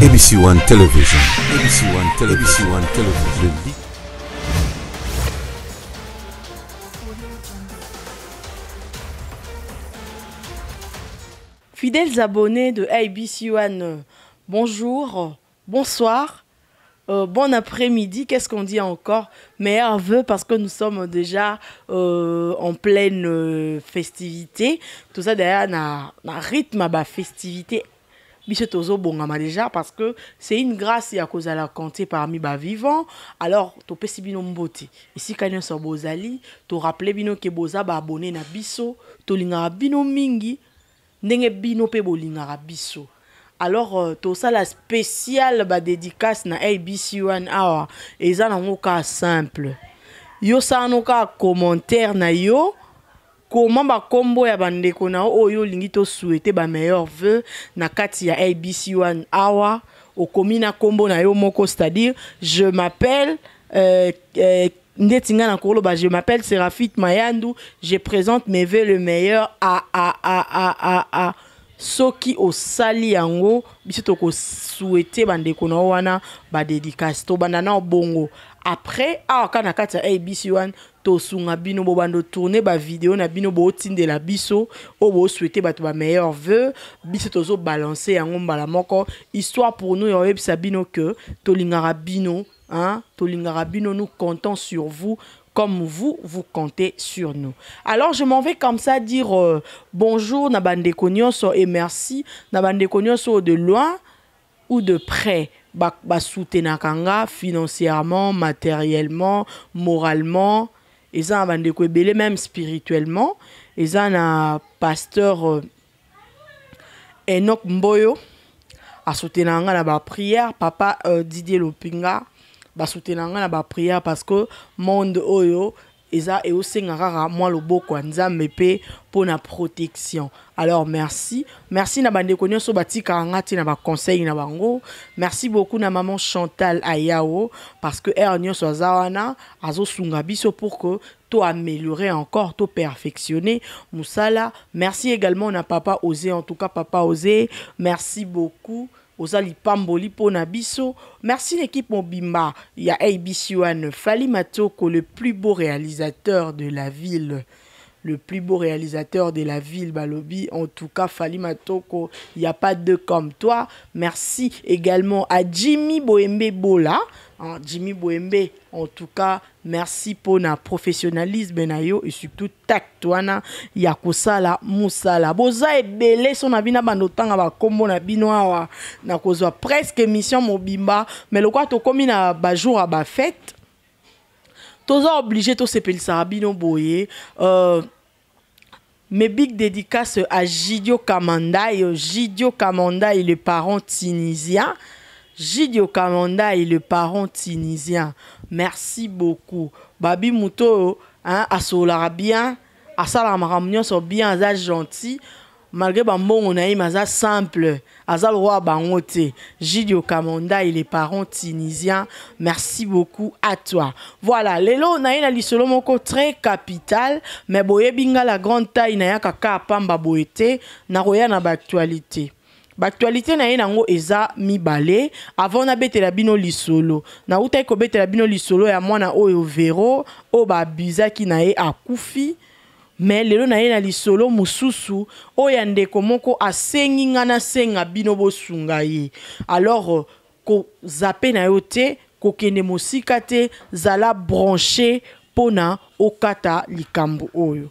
ABC One Television. ABC One Television. ABC One Television. Fidèles abonnés de ABC One, bonjour, bonsoir, bon après-midi, qu'est-ce qu'on dit encore? Meilleurs vœux parce que nous sommes déjà en pleine festivité. Tout ça d'ailleurs, na rythme à festivité. Déjà parce que c'est une grâce à cause de la compter parmi les vivants. Alors, tu peux si bino mbote. Ici, quand on est bozali, tu rappelles bino que boza ba abonné na biso, tu lingara bino mingi, ndenge bino pe bolingara biso. Alors, tout ça la spéciale ba dédicace na ABC One Hour. Et ça n'a pas simple. Yo ça n'a pas commentaire na yo. Comment ba combo ya bandeko na oyo lingi to souhaiter ba meilleurs vœux na kati ya ABC One Hour au komina combo na yo moko, c'est-à-dire je m'appelle Ndetinga na kolo ba je m'appelle Séraphite Mayandou, je présente mes vœux le meilleur à soki osali yango biso to ko souhaiter bandeko na wana ba dédicace to banana bongo. Après kana kati ya ABC One to sunga bino bo bando tourner ba vidéo na bino bo tinde la biso o bo souhaiter ba to ba meilleurs vœux biso tozo balancer yango mbala moko histoire pour nous yo ebisa bino que to lingara bino to lingara bino, nous comptons sur vous comme vous comptez sur nous. Alors je m'en vais comme ça dire bonjour na bandeko nyonso et merci na bandeko nyonso de loin ou de près. Ba soutenir kanga financièrement, matériellement, moralement, et ça bandeko ebele même spirituellement. Et ça na pasteur Enoch Mboyo a soutenir nga na ba prière, papa Didier Lopinga ba soutenir nga na ba prière parce que monde oyo eza e osengara moi loboko nzambe pe pour na protection. Alors merci na bandeko nyonso batika ngati na ba conseil na bango. Merci beaucoup na maman Chantal Ayao parce que er nyonso azawana azo sunga biso pour que to améliorer encore, to perfectionner musala. Merci également na papa Osé, en tout cas papa Osé, merci beaucoup. Ozali pamboli pona biso. Merci l'équipe Mobimba. Il y a ABC One, Fali Matoko, le plus beau réalisateur de la ville. Le plus beau réalisateur de la ville, Balobi. En tout cas, Fali Matoko, il n'y a pas de comme toi. Merci également à Jimmy Boembe Bola. Jimmy Boembe, en tout cas, merci pour notre professionnalisme nayo et surtout tactoana yakosala musala. Boza e belé son abina banotanga ba kombo na binoa na kozwa presque émission Mobimba, mais le quoi to komi na ba jour à ba fête. Toza obligé to sepeli sarabino boye. Mes big dédicaces à Gidio Kamanda et Gidio Kamanda et le parent tunisien. Gidio Kamanda et le parent tunisien. Merci beaucoup. Babi Mouto, asolara bien, asala maramnion so bien, aza gentil. Malgré bambon on a eu maza simple, azal roi bangote. Gidio Kamanda et les parents tunisiens. Merci beaucoup à toi. Voilà, lelo na ina lisolo moko très capital, mais boye binga la grande taille na ya kaka pamba boete na roya na ba actualité. L'actualité na yenango eza mibale avant na betela bino lisolo na uta ko betela bino lisolo ya mwana oyo vero o ba bizaki na ye akufi mais lelo na yena lisolo mususu oya ndeko moko asengi ngana senga bino bosunga ye. Alors ko zape na yote ko kende mosika te zala branché pona okata likambo oyo.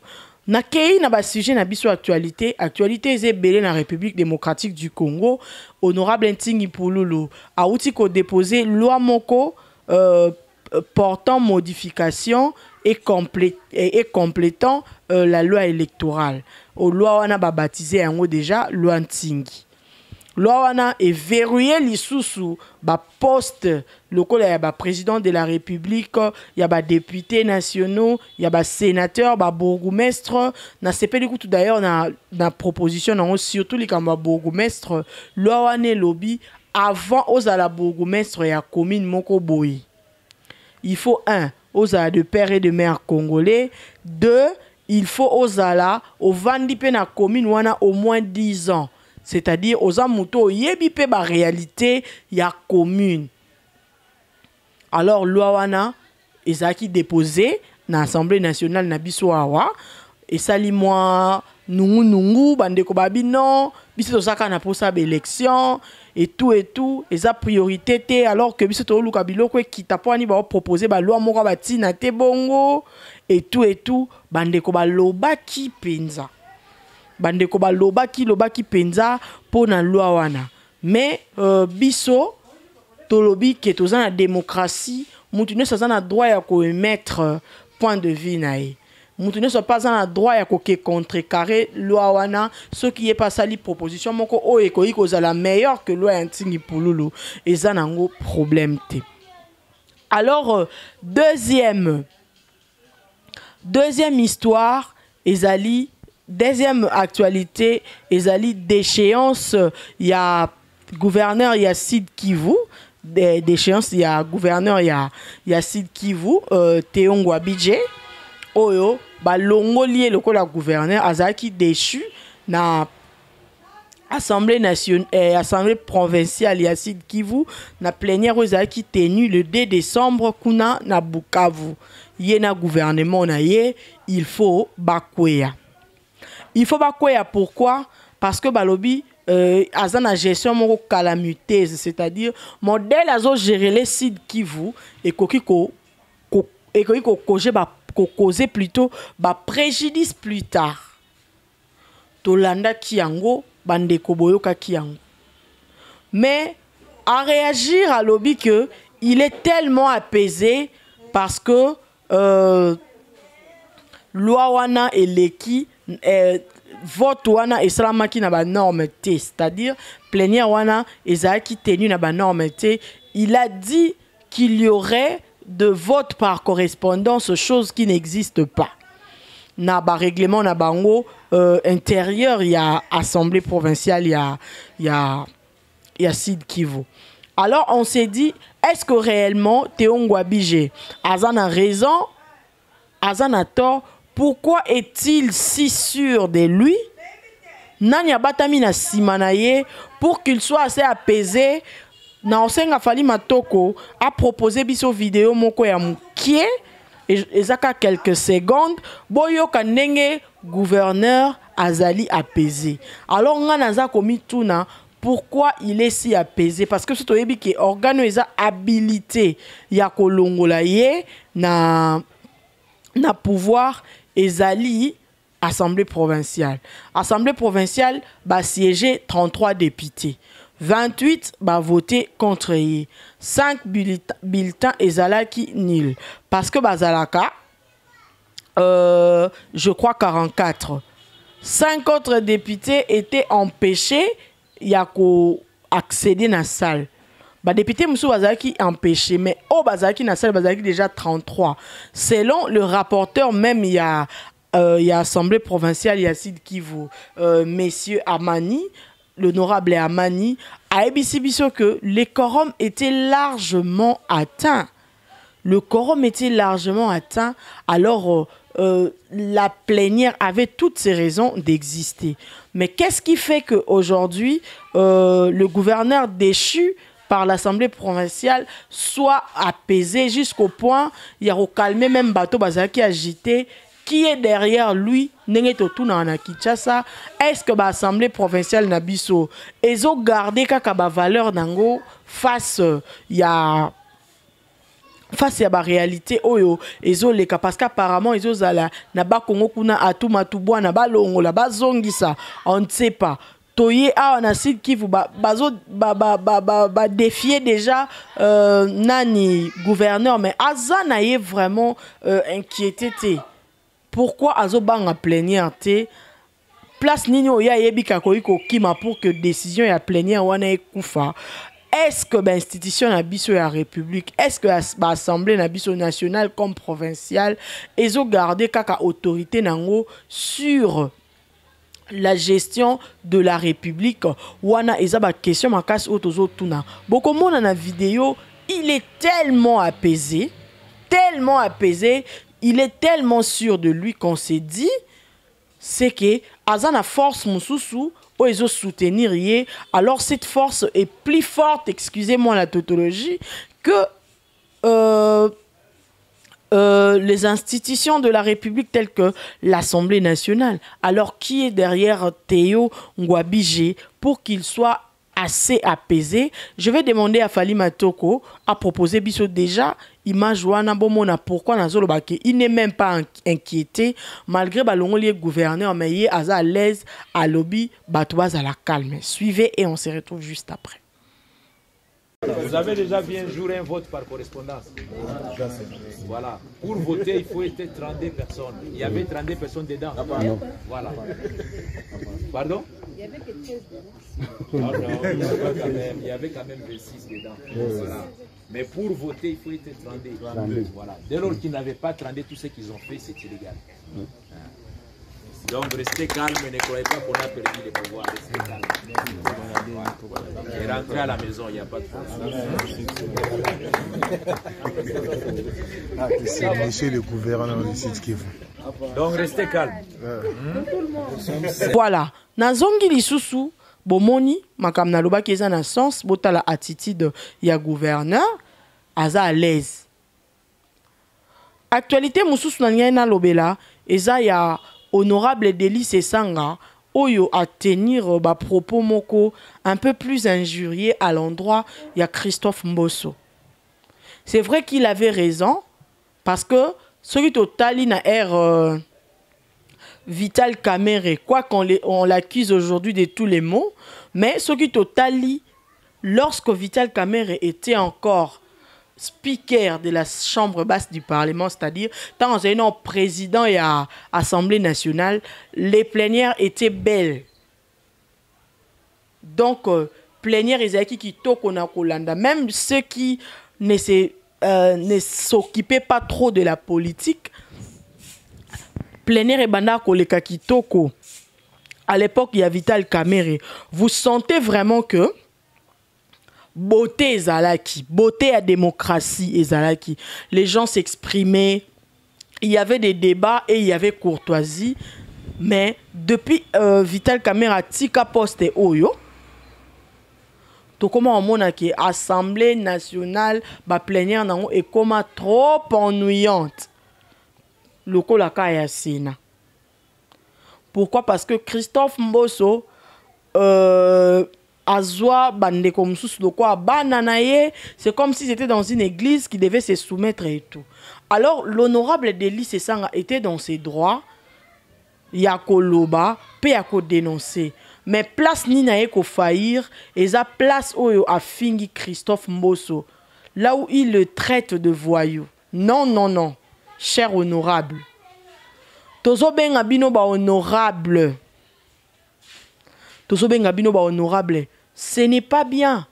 Nakei na ba sujet na biso actualité eze belé na République démocratique du Congo. Honorable Ntingi Pululu a outi ko déposer loi moko portant modification et complétant la loi électorale. Au loi wana ba baptisé yango déjà loi Ntingi. Loi wana est verrouillé lisusu ba poste local ya ba président de la République, ya ba députés nationaux, ya ba sénateurs, ba bourgmestre na sepeli kutu d'ailleurs na proposition na surtout les kamba bourgmestre loi wana lobby avant aux à la bourgmestre ya commune moko boyi. Il faut aux à de père et de mère congolais, 2 il faut aux à la au vandi pe na commune wana au moins 10 ans. c'est-à-dire oza moto yebi pe ba réalité ya commune. Alors loi wana ezaki déposé na Assemblée nationale na biso awa et sali moi nungu bandeko babi non biso tozaka na posa ba élection et tout eza priorité te alors que biso to luka biloko ekita poani ba proposer ba loi moko ba tina te bongo et tout bandeko balobaki penza. Bandeko balobaki penza pona loi wana. Mais biso tolobi ke toza na démocratie, mutu ne soza na droit ya ko émettre point de vue nae. Mutu ne so pas na droit ya ko ke contrecarrer loi wana, ce qui est pas sali proposition moko o ekoyi ko za la meilleure que loi antingi pululu eza nango problème te. Alors deuxième histoire ezali deuxième actualité ezali déchéance ya gouverneur ya Sud Kivu déchéance ya gouverneur ya Sud Kivu Théongo Abidje oyo balongoli lokola gouverneur azaki déchu na Assemblée nationale Assemblée provinciale ya Sud Kivu na plénière ezaki tenue le 2 décembre kuna na Bukavu. Yena gouvernement na ye, il faut bakweya. Il faut bakweya pourquoi? Parce que balobi azana gestion moko calamiteuse, c'est-à-dire modèle azo gérer les Sud Kivu et koki ko causer plutôt ba préjudice plus tard. Tolanda kiango bandeko boyoka kiango. Mais à réagir à lobby que il est tellement apaisé parce que loi wana eleki vote wana eslamaki na ba norme T, c'est-à-dire plénière wana ezaki tenu na ba norme T. Il a dit qu'il y aurait de vote par correspondance, chose qui n'existe pas. Na ba règlement na bango intérieur, il y a assemblée provinciale, il y a Sud Kivu. Alors on s'est dit, est-ce que réellement Théongo Abidje Azan a raison, Azan a tort? Pourquoi est-il si sûr de lui? Nani abatami na simanaye pour qu'il soit assez apaisé. Na osenga fali matoko a proposé biso vidéo moko ya mukie ezaka quelques secondes boyo kanenge gouverneur azali apaisé. Alors ngana za komi tuna pourquoi il est si apaisé? Parce que surtout yebi ke organo eza habilité ya kolongola ye na pouvoir ezali Assemblée provinciale. Assemblée provinciale va siéger 33 députés. 28 va voter contre ye. 5 bulletins ezalaki nul. Parce que bazalaka je crois 44. 5 autres députés étaient empêchés yako accéder na salle. Ba député Moussou bazaki empêché, mais au bazaki na salle bazaki déjà 33. Selon le rapporteur même il y a Assemblée provinciale il y a Sud Kivu, messieurs Amani, l'honorable Amani a ébissibiso que le quorum était largement atteint. Le quorum était largement atteint, alors la plénière avait toutes ses raisons d'exister. Mais qu'est-ce qui fait qu'aujourd'hui, le gouverneur déchu par l'Assemblée provinciale soit apaisé jusqu'au point, il y a calmé même bateau bazaki agité, qui est derrière lui, est-ce que l'Assemblée provinciale Nabiso, ils ont gardé kaka valeur nango face à la réalité oyo ezo leka parce qu'apparemment ezo zala na ba Kongo kuna atuma tubwa na ba longo la ba zongisa on ne sait pas toye a na Sud Kivu ba défier déjà nani gouverneur mais azana est vraiment inquiété. Pourquoi azo banga plénière te place nini oya yebika koiko kima pour que décision ya plénière wana ekufa? Est-ce que l'institution na biso ya république, est-ce que l'assemblée na biso nationale comme provinciale ils ont gardé kaka autorité nango sur la gestion de la république? Wana ezaba question makas otozo tuna boko mona na vidéo, il est tellement apaisé, il est tellement sûr de lui qu'on s'est dit c'est que azana force mususu où ils ont soutenir yé, alors cette force est plus forte, excusez-moi la tautologie, que les institutions de la République telles que l'Assemblée nationale. Alors, qui est derrière Théo Ngouabijé pour qu'il soit assez apaisé? Je vais demander à Fally Matoko à proposer biso déjà image wana bomona pourquoi nazolo bake il n'est même pas inquiété malgré balongoli gouverneur mais il est à l'aise à lobby batouaz à la calme. Suivez et on se retrouve juste après. Vous avez déjà bien joué un vote par correspondance. Voilà. Pour voter, il faut être 32 personnes. Il y avait 32 personnes dedans. Voilà. Pardon? Il y avait que 13 dedans. Non, il y avait quand même 26 dedans. Voilà. Mais pour voter, il faut être 32. Voilà. Dès lors qu'ils n'avaient pas 32, tout ce qu'ils ont fait, c'est illégal. Donc restez calme, ne croyez pas qu'on a perdu le pouvoir. Restez calme. Et rentrez à la maison, il n'y a pas de problème. C'est monsieur le gouverneur du site Kivu. Donc restez calme. Voilà. Nazongi lisusu bomoni makam na loba keza na sens botala attitude ya gouverneur aza à l'aise. Actualité mususu na ngai na lobela eza ya honorable Délice Sanga oyo à tenir ba propos moko un peu plus injurieux à l'endroit il y a Christophe Mbosso. C'est vrai qu'il avait raison parce que ce qui totali na air Vital Kamerhe, quoi qu'on l'accuse aujourd'hui de tous les maux, mais ce qui totali lorsque Vital Kamerhe était encore speaker de la chambre basse du Parlement, c'est-à-dire tant un président et à l'Assemblée nationale, les plénières étaient belles. Donc, plénière Ezaki qui tokona kolanda, même ceux qui ne s'occupaient pas trop de la politique, plénière et banda koleka kitoko. À l'époque, il y a Vital Kamerhe. Vous sentez vraiment que beauté ezalaki, beauté à démocratie ezalaki. Les gens s'exprimaient, il y avait des débats et il y avait courtoisie. Mais depuis Vital Kamerhe tika poste oyo, to comment on mona que Assemblée nationale ba plénière nango est comme trop ennuyante. Lokola kaya Sénat. Pourquoi? Parce que Christophe Mbosso Azwa bandeko mususu lokwa bananaye, c'est comme si c'était dans une église qui devait se soumettre et tout. Alors l'honorable Délice Sanga était dans ses droits, yako loba, pe yako dénoncer. Mais place ni na yeko faillir, et sa place oyo a fingi Christophe Mbosso, là où il le traite de voyou. Non, non, non, cher honorable. Tozo benga bino ba honorable. Tozo benga bino ba honorable. Ce n'est pas bien.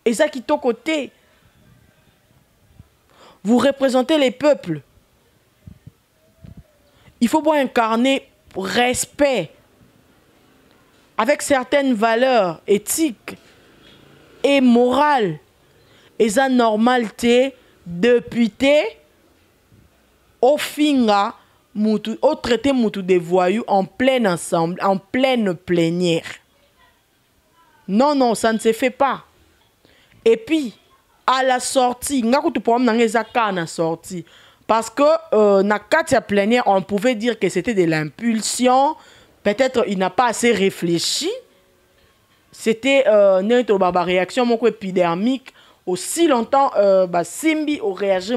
Et ça qui est au côté. Vous représentez les peuples. Il faut pas incarner respect avec certaines valeurs éthiques et morales. Et ça normalité député au finga au traité mutu des voyous en plein ensemble, en pleine plénière. Non, non, ça ne se fait pas. Et puis, à la sortie, parce que na katia plénière, on pouvait dire que c'était de l'impulsion. Peut-être il n'a pas assez réfléchi. C'était une réaction épidermique. Aussi longtemps, Simbi a réagi,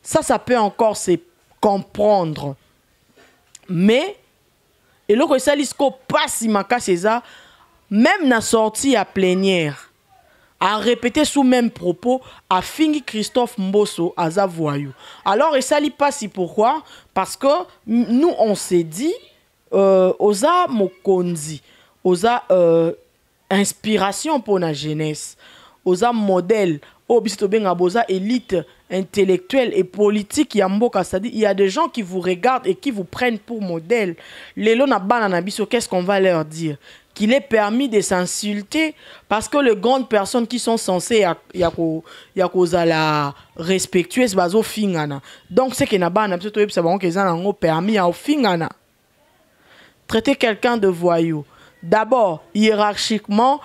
ça peut encore se comprendre. Mais, et là, ça lisco passe César, même na sortie à plénière, a répété sous même propos, a fini Christophe Mbosso à Zavoyou. Alors, et ça li passe pourquoi? Parce que nous, on s'est dit, osa mokonzi, osa inspiration pour la jeunesse, osa modèle, osa élite intellectuelle et politique, c'est-à-dire il y a des gens qui vous regardent et qui vous prennent pour modèle. Les lots qu'est-ce qu'on va leur dire? Qu'il est permis de s'insulter parce que les grandes personnes qui sont censées la respectueuses bazo fingana. Donc c'est que na bana permis à fingana. Traiter quelqu'un de voyou, D'abord, hiérarchiquement,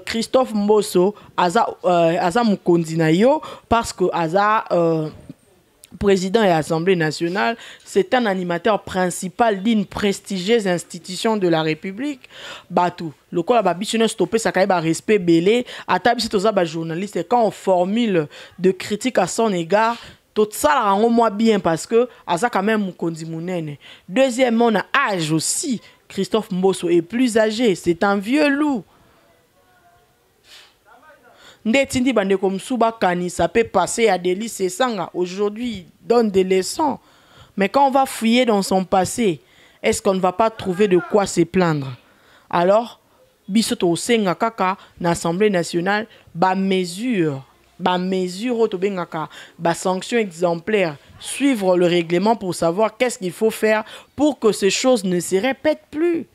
Christophe Mbosso aza mukonzi na yo parce que aza président de l'Assemblée nationale, c'est un animateur principal d'une prestigieuse institution de la République. Batou, le quoi la bichonne stoppé ça quand respect belé, à table c'est aux journalistes et quand on formule de critiques à son égard, tout ça la rend moins bien parce que aza quand même mukonzi munene. Deuxièmement, on a âge aussi. Christophe Mbosso est plus âgé, c'est un vieux loup. Ndetindi bande comme Soubakani, ça peut passer à Deli Sesanga. Aujourd'hui, il donne des leçons. Mais quand on va fouiller dans son passé, est-ce qu'on ne va pas trouver de quoi se plaindre? Alors, bisoto osenga kaka l'Assemblée nationale, mesure otobengaka, sanction exemplaire, suivre le règlement pour savoir qu'est-ce qu'il faut faire pour que ces choses ne se répètent plus.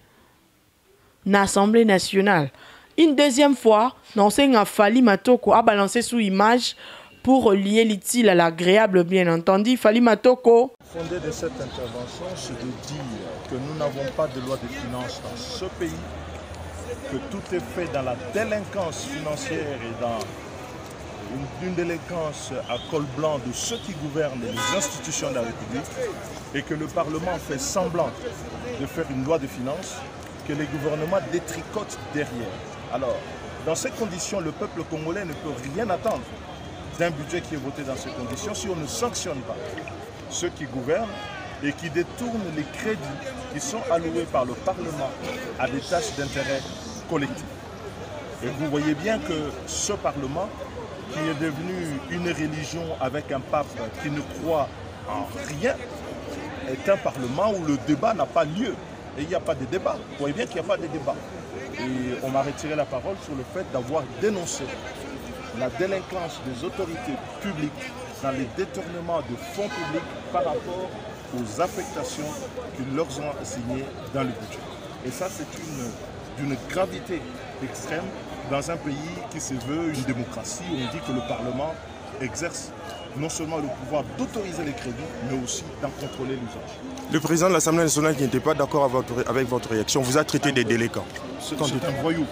L'Assemblée nationale. Une deuxième fois, l'enseignant Fally Matoko a balancé sous image pour lier l'utile à l'agréable, bien entendu. Fally Matoko. Le fondé de cette intervention, c'est de dire que nous n'avons pas de loi de finances dans ce pays, que tout est fait dans la délinquance financière et dans une délinquance à col blanc de ceux qui gouvernent les institutions de la République et que le Parlement fait semblant de faire une loi de finances que les gouvernements détricotent derrière. Alors, dans ces conditions, le peuple congolais ne peut rien attendre d'un budget qui est voté dans ces conditions si on ne sanctionne pas ceux qui gouvernent et qui détournent les crédits qui sont alloués par le Parlement à des tâches d'intérêt collectif. Et vous voyez bien que ce Parlement, qui est devenu une religion avec un pape qui ne croit en rien, est un Parlement où le débat n'a pas lieu. Et il n'y a pas de débat. Vous voyez bien qu'il n'y a pas de débat. Et on m'a retiré la parole sur le fait d'avoir dénoncé la délinquance des autorités publiques dans les détournements de fonds publics par rapport aux affectations qu'ils leur ont assignées dans le budget. Et ça, c'est d'une gravité extrême dans un pays qui se veut une démocratie où on dit que le Parlement exerce non seulement le pouvoir d'autoriser les crédits, mais aussi d'en contrôler l'usage. Le président de l'Assemblée nationale qui n'était pas d'accord avec votre réaction vous a traité des délinquants. C'est un voyou.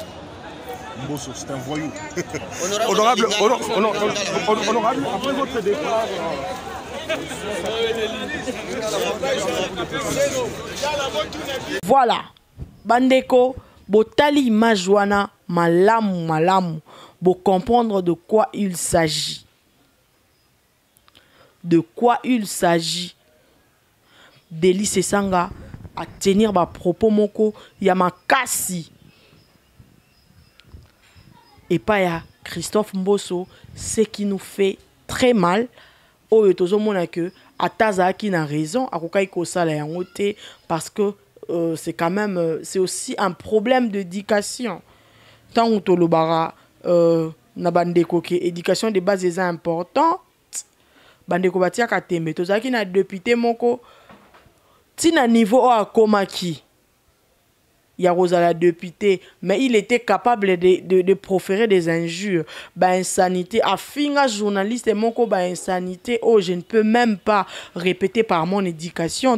Mbosso, c'est un voyou. Honorable, après votre départ... Voilà. Bandeko, botali majwana, malamu, pour comprendre de quoi il s'agit. De quoi il s'agit. Deli Sesanga à tenir ma propos moko yamakasi. Et pas ya Christophe Mbosso, ce qui nous fait très mal. Oyo tozomona que ataza qui n'a raison akokai ko sala yango te parce que c'est quand même c'est aussi un problème d'éducation. Tant que tolobara na bandeko ke éducation de base est important. Bandeko batia katembe tozaki na député moko tina niveau o akomaki ya Rosala député mais il était capable de proférer des injures ba insanité afinga journaliste moko ba insanité oh je ne peux même pas répéter par mon éducation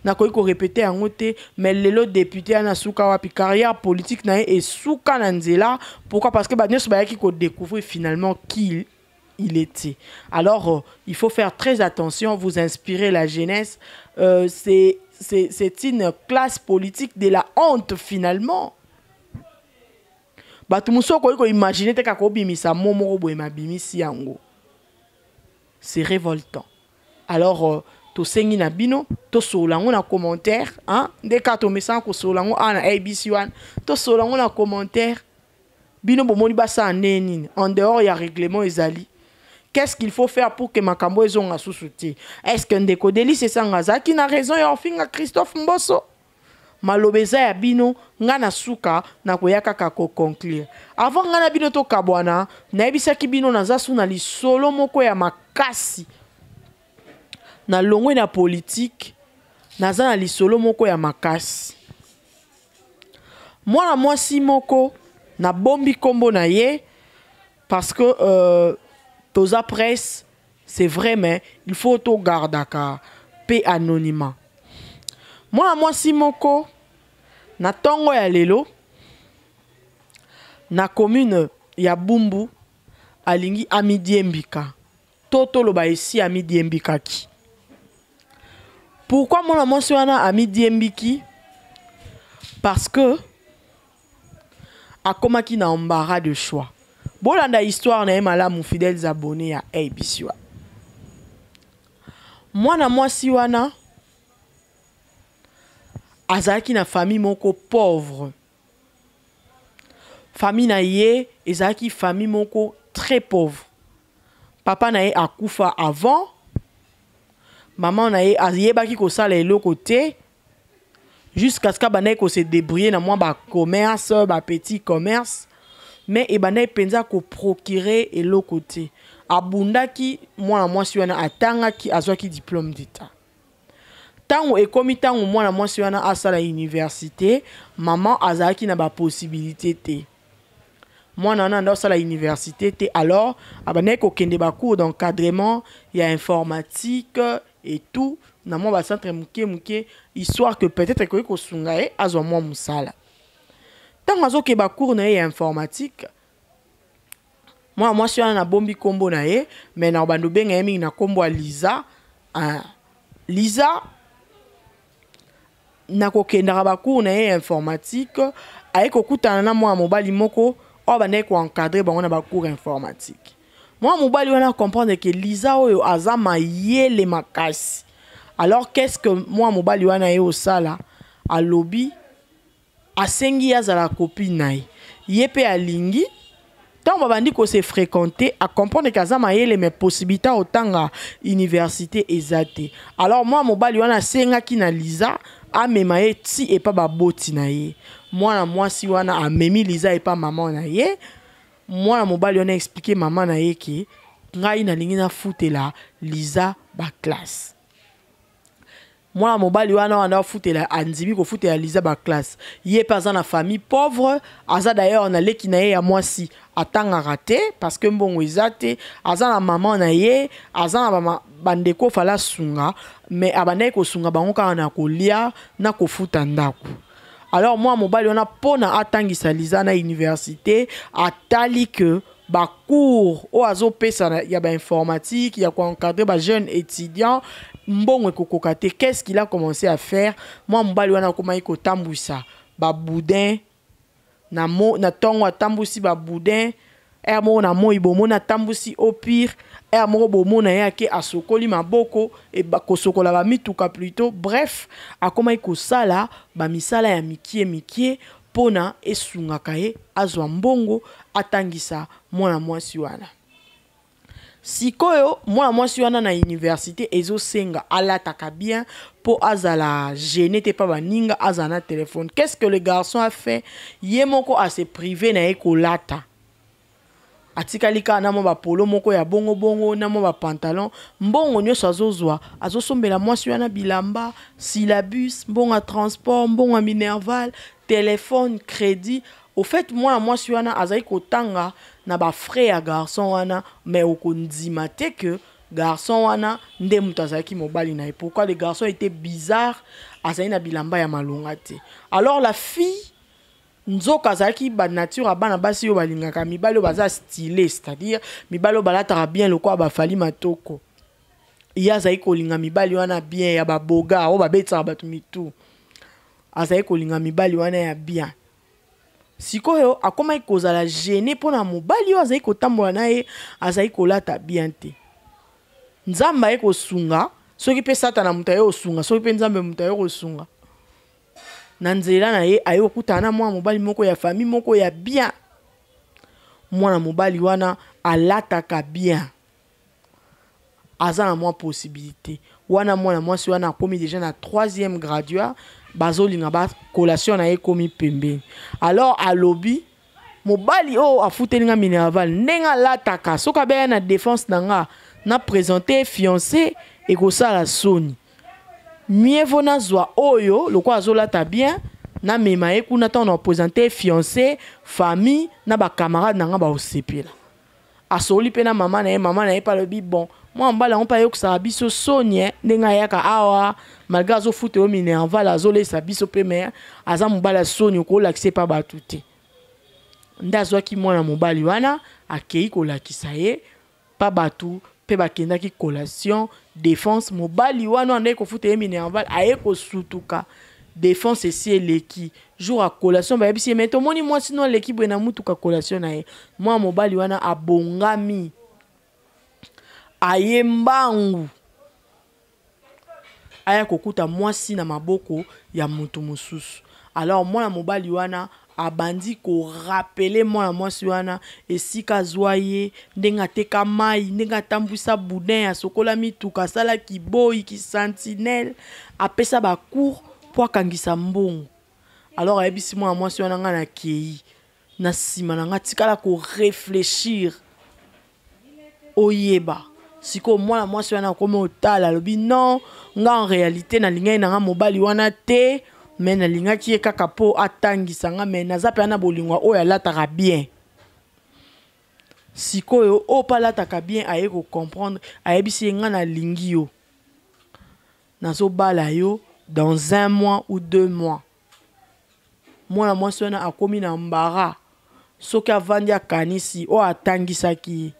na ko répéter en côté mais lelo député ana suka wapi carrière politique na et suka na nzela pourquoi parce que ba nyoso ba yaki ko découvrir finalement qui il était. Alors, il faut faire très attention, vous inspirez la jeunesse. C'est une classe politique de la honte, finalement. C'est révoltant. Alors, to sengi na bino, to solango na commentaire, hein? Dès que to message ko solango na ABC1, to solango na commentaire. Bino bomoni basa neni, en dehors il y a règlement ezali. Qu'est-ce qu'il faut faire pour que Makambo ait un sous-soutien? Est-ce qu'un décodéli c'est Sangaza qui n'a raison et enfin Christophe Mbosso? Malobeza ya bino ngana suka na koyaka kako conclure. Avant ngana bino to kabwana na ebisa ki bino na zasu na lisolo moko ya makasi. Na longwe na politique na za na lisolo moko ya makasi. Mwana mwasi moko na bombi kombo na ye parce que Toza presse, c'est vrai, mais il faut tout garder car paix anonymat. Moi, Simoko, Na tongo ya lelo na commune ya Bumbu alingi Amidi Mbika toto loba esi Amidi Mbika ki. Pourquoi mon amosi wana Amidi Mbiki? Parce que akomaki na embarras de choix. Bolanda histoire na malamu fidèles abonnés ya ABC. Mwana mwasi wana azalaki na famille moko pauvre. Famille na ye ezalaki famille moko très pauvre. Papa na ye akufa avant. Maman na ye ayebaki kosala eloko te jusqu'à ce que banaye ko se débrouiller na mwa ba commerce, ba petit commerce, mais e banaye penza ko procurer eloko te. Abundaki mwana mwasi wana atangaki azwaki diplôme d'état. Tango ekomi tango mwana mwasi wana asala université, maman azalaki na ba possibilité te. Mwana wana anda asala université te, alors abanaye ko kende ba cours d'encadrement, ya informatique et tout. Na mwa ba centre muke histoire que peut-être que ko sunga e azwa mwa musala. Tango azoke ba cours na ya informatique, moi mwasi wana na bombi kombo na ye, mais na bando benga yemi na kombo Liza. Liza na kokenda ba cours na ye informatique, aye kokutana na mwa mobali moko o banaye ko encadrer bango na ba cours informatique. Moi mobali wana comprendre que Liza oyo azama yele makasi. Alors qu'est-ce que moi mobali wana ye osala a lobby asengi azala copine nae. Yepe alingi tant babandi ko se fréquenter a comprendre qu'azama yele mes possibilités otanga université ezate. Alors moi mobali wana senga ki na Liza amema ye ti et pas baboti na ye. Moi na mwasi wana amemi Liza et pas maman na ye. Moi na mobali wana expliquer maman na ye ki ngai na lingi na futela Liza ba classe. Moi mobali wana wana futela anzibi ko futela Liza ba classe. Yé pas na famille pauvre, aza d'ailleurs na leki na ye ya mwasi atanga raté parce que mbongo ezate, aza na maman na ye, aza na bandeko fala sunga, mais abanaye ko sunga bango ka na kolia na ko futa ndako. Alors moi mobali wana pona atangisa Liza na université, atali que ba cours o azo pesa ya ba informatique, ya ko encadrer ba jeunes étudiants mbongo kokokate. Qu'est-ce qu'il a commencé à faire? Moi mobali wana komai ko tambousa ba boudin na tongo atambusi ba boudin mo na mo ibomo na tambusi au pire mo bomo na yake asokoli maboko e ba kosokola ba mituka plutôt. Bref, akomai ko sala ba misala ya mikie pona esungaka ye azwa mbongo atangisa mwana mwasi wana. Sikoyo mwana mwasi wana na université ezosenga alataka bien po azala gêné te pa baninga azana téléphone. Qu'est-ce que le garçon a fait? Yemoko a se privé na eko lata. Atikalika na mo ba polo moko ya bongo na mo ba pantalon mbongo nyoso azozwa azosombela mwasi wana bilamba, syllabus, mbongo transport, mbongo minerval, téléphone, crédit. Au fait moi suis wana azai kotanga na ba frère ya garçon wana, mais okondima te que garçon wana nde mutu azaki mobali na ye. Pourquoi le garçon était bizarre, azai na bilamba ya malonga te. Alors la fille nzoka azaki ba nature abana basi yo balingaka mibali yo baza stylé, c'est-à-dire mibali yo balataka bien lokwa bafali matoko. Ya azai kolinga mibali wana bien ya baboga o babetsa batu mitu. Azai kolinga mibali wana ya bien. Sikoyo akoma ikozala gêné pona mobali yo azai kotambola na ye azai kolata bien te. Nzamba eko sunga soki pe satana muta yo sunga soki pe nzambe muta yo sunga. Na nzela na ye ayo kutana mwa mobali moko ya famille moko ya bien. Mwana mobali wana alataka bien. Azana mwa possibilité. Wana mwana mwasi wana akomi déjà na 3e graduat. Bazolinga ba collation na ye komi pembe. Alors à lobby mobali o afutelinga minerval nenga lataka soka be na défense nanga na présenter fiancé et ko sala soni. Mieux vaut na zwa oyo lokwa azolata bien na mema ye kuna ta na présenter fiancé, famille na ba camarade nanga ba osepela. Asoli pe na maman na ye pa lobi bon moi mbala on pa yoksa biso sonye ndenga yaka awa malgré zo foot o Minerval azole sa biso pe mais aza mbala sonye ko lakise pa batute ndazwa ki mwana mobali wana akei ko lakisa ye pa batu pe bakenda ki collation défense mobali wana ndeko ko foot e Minerval aye ko sutuka défense esi eleki jour à collation ba yebisi mais to moni moi sinon l'équipe na mutuka collation na ye moi mobali wana abongami ayembangu aya kokuta mwasi na maboko ya mutu mususu alors moi mobali wana abandi ko rappeler moi mwasi wana esika zwaye ndenga teka mai ndenga tambusa boudin ya sokola mituka sala kiboyi ki sentinelle apesa ba cour po kangisa mbongo alors ayebisi moi mwasi wana nga na kei na sima na nga tikala ko réfléchir oyeba siko mwana mwasi wana komo otala lobi non nga en réalité na linga na nga mobali wana te mais na linga ki kaka po atangisa nga mais naza pe na bolingwa oyo alataka bien siko yo o palataka bien aye ko comprendre ayebisi nga na lingi yo nazo bala yo dans 1 mois ou 2 mois mwana mwasi wana akomi na mbara soki avandi akanisi o atangisaki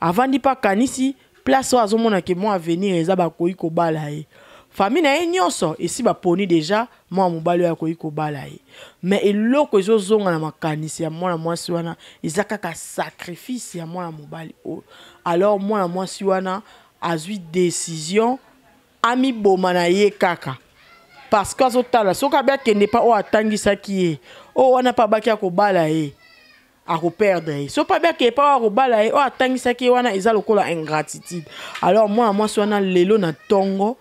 avandi pa kanisi place oyo azomona ke moi avenir eza bakoki kobala ye famille na ye nyonso esi baponi déjà mwa mobali oyo akoki kobala ye mais eloko ezozonga na makanisi ya mwana mwasi wana eza kaka sacrifice ya mwana mobali oyo alors mwana mwasi wana azwi décision amiboma na ye kaka parce que azotala soki abe akende pa oyo atangisaki ye oyo wana pa baki akobala ye akoperdre so pa bien que pa akobala ye oyo atangisaki ye wana eza lokola ingratitude alors mwana mwasi wana lelo na tongo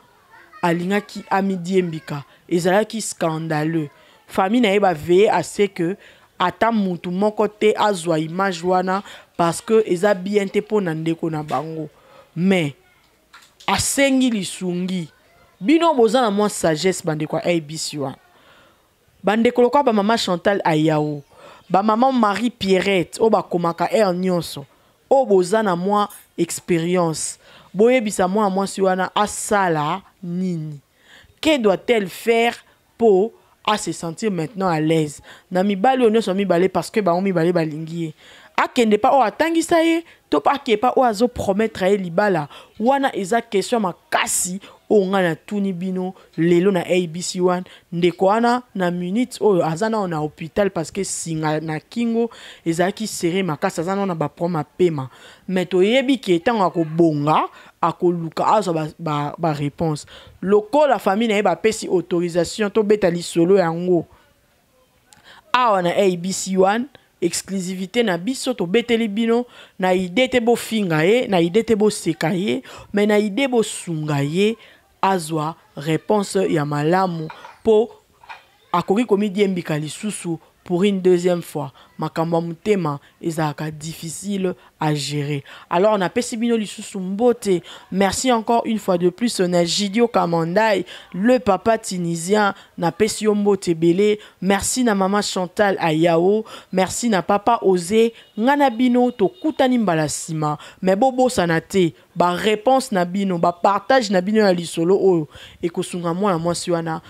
alingaki amidiembika ezalaki scandaleux famille na ye baveye ase que ata mutu moko te azwa image wana parce que eza bien te mpo na ndeko na bango mais asengi lisungi bino boza na mwa sagesse bandeko ya ABC wana bandeko lokola ba mama Chantal Ayao ba maman Marie Pierrette o ba komaka nyonso o boza na mwa expérience boyebisa mwa mwasi wana asala nini que doit-elle faire pour à se sentir maintenant à l'aise na mibali onyo so mibale parce que ba on mibale balingi akende pa o atangisa ye to pa ke pa o azo promettre ye libala wana eza question makasi o nga na tuni bino lelo na ABC1 ndeko wana na minute oyo azana na hôpital parce que singa na kingo ezaki serré makasi azana na ba proma pema mais to yebi ki etango akobonga akoluka azo ba réponse loko la famille na ba pesi autorisation to betali solo yango awa na ABC1 exclusivité na biso to beteli bino na idée te bo finga ye na idée te bo seka ye mais na idée bo sunga ye azwa réponse ya malamu po akoki komidi embika lisusu pour une deuxième fois makambo mutema ezaka difficile à gérer alors on a pesi bino lisusu mbote merci encore une fois de plus on a Gidio Kamandai le papa tunisien na pesi mbote belé merci na maman Chantal Ayao merci na papa Osé ngana bino to kutani mbala sima mais bobo sanate ba réponse na bino ba partage na bino ya lisolo oyo ekosunga mwana mwasi wana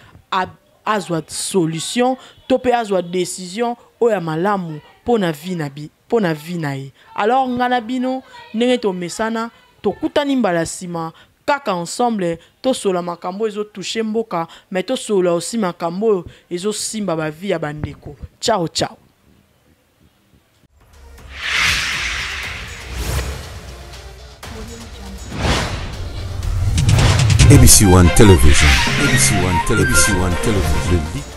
azwa solution tope azwa décision oya malamu pona vie na ye alors ngana bino ndenge to mesana to kutani mbala sima kaka ensemble to sola makambo ezo toucher mboka mais to sola aussi makambo ezo simba ba vie ya bandeko ciao ciao ABC1 Television. ABC1 Television. ABC1 Television.